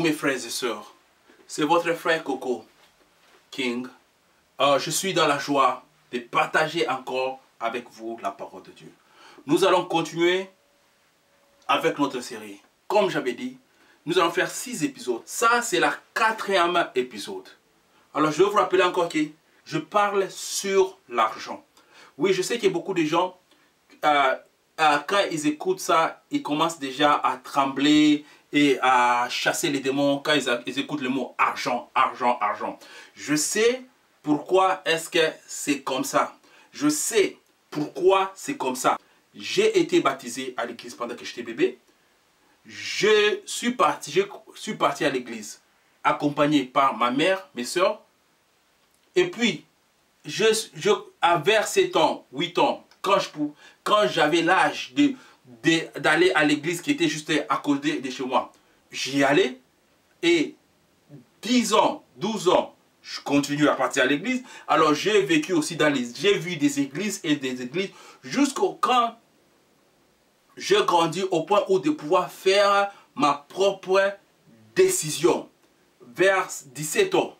mes frères et sœurs, c'est votre frère Coco King. Je suis dans la joie de partager encore avec vous la parole de Dieu. Nous allons continuer avec notre série. Comme j'avais dit, nous allons faire 6 épisodes. Ça, c'est la 4e épisode. Alors, je vais vous rappeler encore que je parle sur l'argent. Oui, je sais qu'il y a beaucoup de gens, quand ils écoutent ça, ils commencent déjà à trembler et à chasser les démons quand ils écoutent le mot argent, argent, argent. Je sais pourquoi est-ce que c'est comme ça. Je sais pourquoi c'est comme ça. J'ai été baptisé à l'église pendant que j'étais bébé. Je suis parti à l'église accompagné par ma mère, mes soeurs. Et puis, vers 7 ans, 8 ans, quand j'avais l'âge d'aller à l'église qui était juste à côté de chez moi, j'y allais. Et 10 ans, 12 ans, je continue à partir à l'église. Alors, j'ai vécu aussi j'ai vu des églises et des églises jusqu'au quand je grandis au point où de pouvoir faire ma propre décision. Vers 17 ans,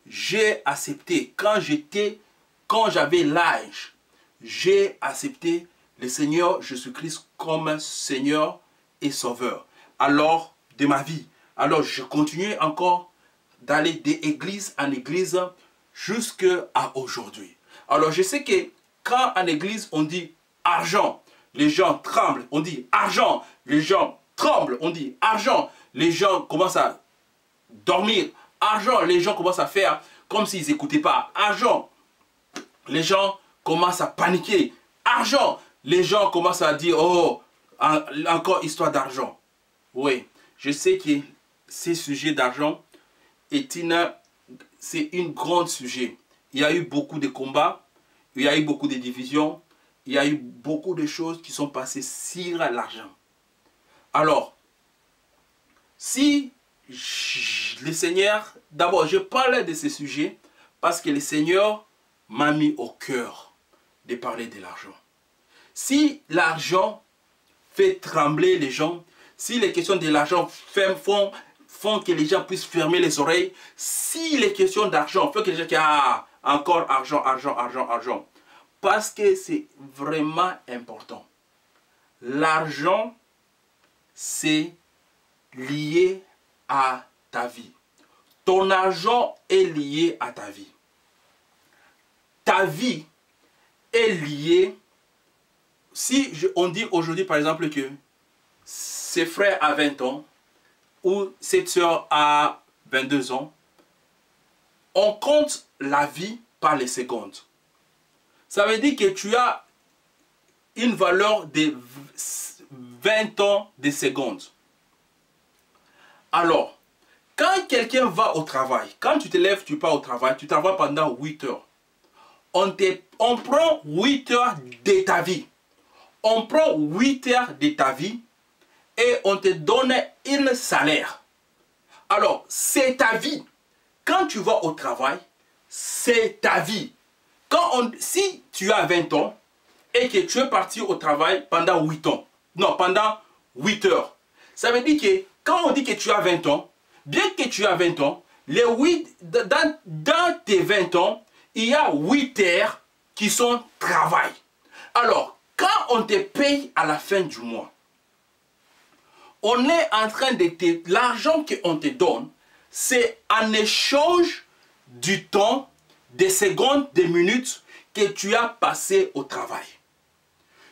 j'ai accepté, quand j'avais l'âge, j'ai accepté le Seigneur Jésus-Christ comme Seigneur et Sauveur. Alors, de ma vie. Alors, je continuais encore d'aller d'église en église jusqu'à aujourd'hui. Alors, je sais que quand en église, on dit argent, les gens tremblent. On dit argent, les gens tremblent. On dit argent, les gens commencent à dormir. Argent, les gens commencent à faire comme s'ils n'écoutaient pas. Argent, les gens commencent à paniquer. Argent, les gens commencent à dire, oh, encore histoire d'argent. Oui, je sais que ce sujet d'argent c'est un grand sujet. Il y a eu beaucoup de combats, il y a eu beaucoup de divisions, il y a eu beaucoup de choses qui sont passées sur l'argent. Alors, si le Seigneur, d'abord je parle de ce sujet parce que le Seigneur m'a mis au cœur de parler de l'argent. Si l'argent fait trembler les gens, si les questions de l'argent font que les gens puissent fermer les oreilles, si les questions d'argent font que les gens disent ah, encore argent, argent, argent, argent, parce que c'est vraiment important. L'argent, c'est lié à ta vie. Ton argent est lié à ta vie. Ta vie est liée. Si on dit aujourd'hui par exemple que ses frères a 20 ans ou cette soeur a 22 ans, on compte la vie par les secondes. Ça veut dire que tu as une valeur de 20 ans de secondes. Alors, quand quelqu'un va au travail, quand tu te lèves, tu pars au travail, tu travailles pendant 8 heures. On prend 8 heures de ta vie. On prend 8 heures de ta vie et on te donne un salaire. Alors, c'est ta vie. Quand tu vas au travail, c'est ta vie. Si tu as 20 ans et que tu es parti au travail pendant 8 ans, non, pendant 8 heures, ça veut dire que quand on dit que tu as 20 ans, bien que tu as 20 ans, dans tes 20 ans, il y a 8 heures qui sont travail. Alors, quand on te paye à la fin du mois, on est en train de l'argent qu'on te donne, c'est en échange du temps, des secondes, des minutes que tu as passé au travail.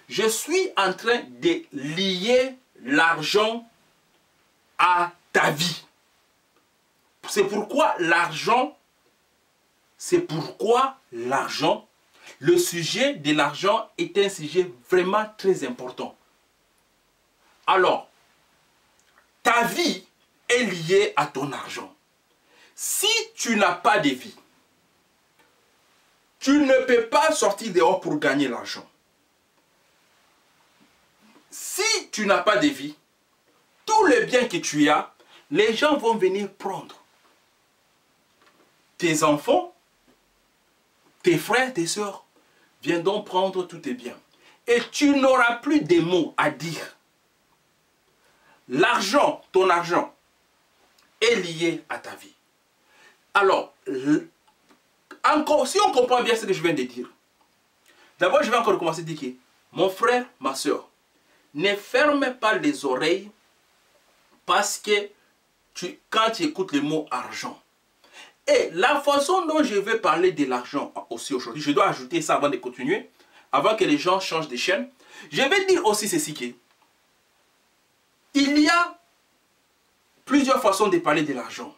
Je suis en train de lier l'argent à ta vie. C'est pourquoi l'argent, le sujet de l'argent est un sujet vraiment très important. Alors, ta vie est liée à ton argent. Si tu n'as pas de vie, tu ne peux pas sortir dehors pour gagner l'argent. Si tu n'as pas de vie, tous les biens que tu as, les gens vont venir prendre. Tes enfants, tes frères, tes soeurs viendront prendre tous tes biens. Et tu n'auras plus de mots à dire. L'argent, ton argent, est lié à ta vie. Alors, encore, si on comprend bien ce que je viens de dire, d'abord je vais encore commencer à dire que mon frère, ma soeur, ne ferme pas les oreilles parce que quand tu écoutes le mot argent, et la façon dont je vais parler de l'argent aussi aujourd'hui, je dois ajouter ça avant de continuer, avant que les gens changent de chaîne, je vais dire aussi ceci que il y a plusieurs façons de parler de l'argent.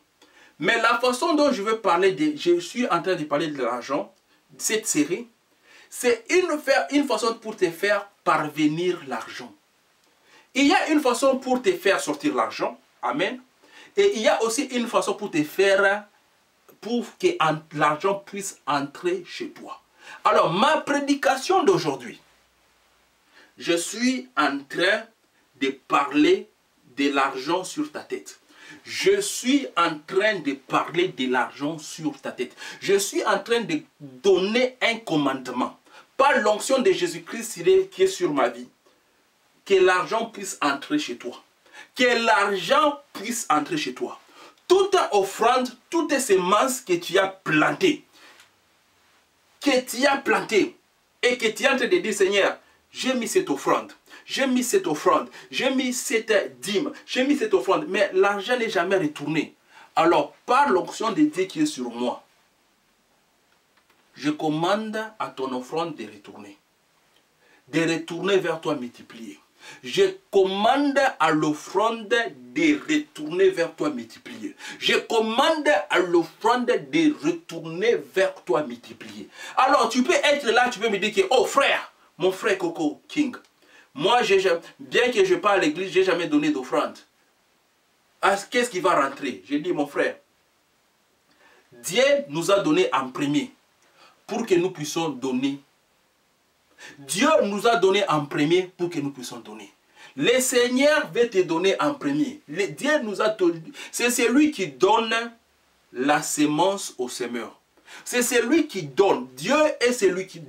Mais la façon dont je suis en train de parler de l'argent, cette série, c'est une façon pour te faire parvenir l'argent. Il y a une façon pour te faire sortir l'argent. Amen. Et il y a aussi une façon pour te faire, pour que l'argent puisse entrer chez toi. Alors, ma prédication d'aujourd'hui, je suis en train de parler de l'argent sur ta tête. Je suis en train de parler de l'argent sur ta tête. Je suis en train de donner un commandement. Par l'onction de Jésus-Christ qui est sur ma vie. Que l'argent puisse entrer chez toi. Que l'argent puisse entrer chez toi. Toute offrande, toutes semences que tu as plantées. Et que tu es en train de dire, Seigneur, j'ai mis cette offrande. J'ai mis cette offrande, j'ai mis cette dîme, j'ai mis cette offrande, mais l'argent n'est jamais retourné. Alors, par l'onction de Dieu qui est sur moi, je commande à ton offrande de retourner vers toi multipliée. Je commande à l'offrande de retourner vers toi multipliée. Je commande à l'offrande de retourner vers toi multipliée. Alors, tu peux être là, tu peux me dire que, oh frère, mon frère Coco King, moi, bien que je parle à l'église, je n'ai jamais donné d'offrande. Qu'est-ce qui va rentrer? J'ai dit, mon frère, Dieu nous a donné en premier pour que nous puissions donner. Dieu nous a donné en premier pour que nous puissions donner. Le Seigneur veut te donner en premier. Dieu nous a donné. C'est celui qui donne la semence au semeur. C'est celui qui donne. Dieu est celui qui